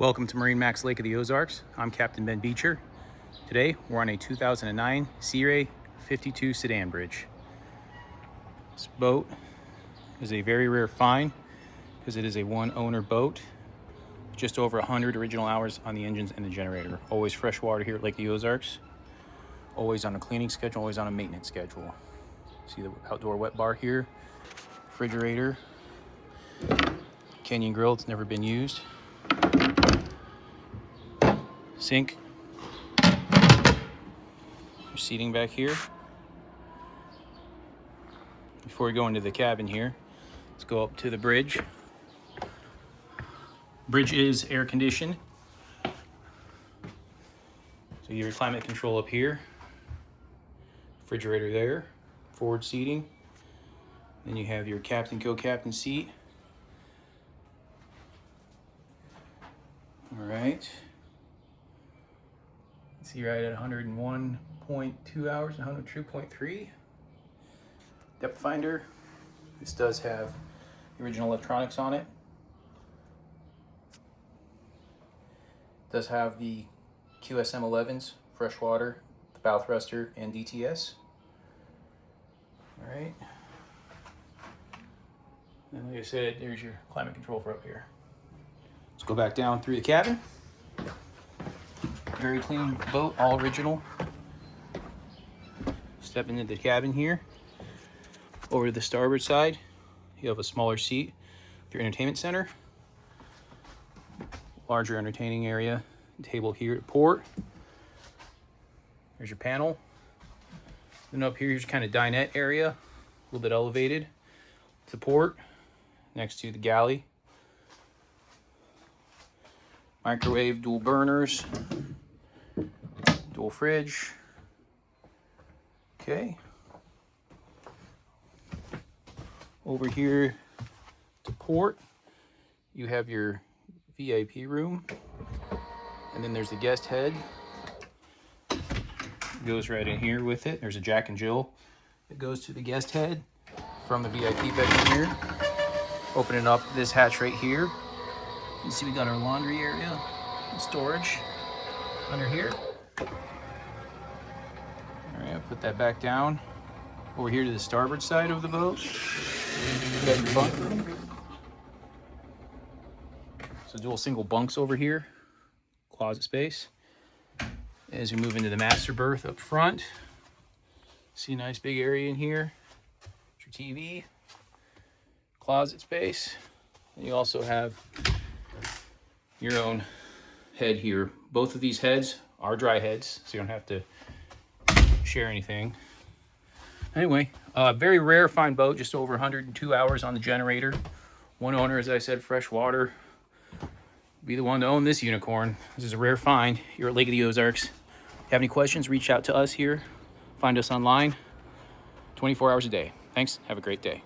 Welcome to MarineMax Lake of the Ozarks. I'm Captain Ben Beecher. Today we're on a 2009 Sea Ray 52 Sedan bridge. This boat is a very rare find because it is a one-owner boat. Just over 100 original hours on the engines and the generator. Always fresh water here at Lake of the Ozarks. Always on a cleaning schedule, always on a maintenance schedule. See the outdoor wet bar here. Refrigerator. Canyon grill, it's never been used. Sink. Your seating back here. Before we go into the cabin here, let's go up to the bridge. Bridge is air conditioned. So you have your climate control up here. Refrigerator there. Forward seating. Then you have your captain, co-captain seat. All right. See right at 101.2 hours and 102.3. Depth finder. This does have the original electronics on it. It does have the QSM 11s, freshwater, the bow thruster, and DTS. All right. And like I said, there's your climate control for up here. Let's go back down through the cabin. Very clean boat, all original. Step into the cabin here. Over to the starboard side, you have a smaller seat with your entertainment center. Larger entertaining area. Table here at port. There's your panel. Then up here's kind of dinette area, a little bit elevated to port, next to the galley. Microwave, dual burners, dual fridge. Okay. Over here to port, you have your VIP room. And then there's the guest head. It goes right in here with it. There's a Jack and Jill that goes to the guest head from the VIP bedroom here. Opening up this hatch right here. You see we got our laundry area and storage under here. All right, I'll put that back down. Over here to the starboard side of the boat, you got your bunk room. So dual single bunks over here, closet space. As we move into the master berth up front, see a nice big area in here. Your TV, closet space. And you also have your own head here. Both of these heads are dry heads, so you don't have to share anything. Anyway, very rare fine boat, just over 102 hours on the generator. One owner, as I said, fresh water. Be the one to own this unicorn. This is a rare find here at Lake of the Ozarks. If you have any questions, reach out to us here. Find us online 24 hours a day. Thanks. Have a great day.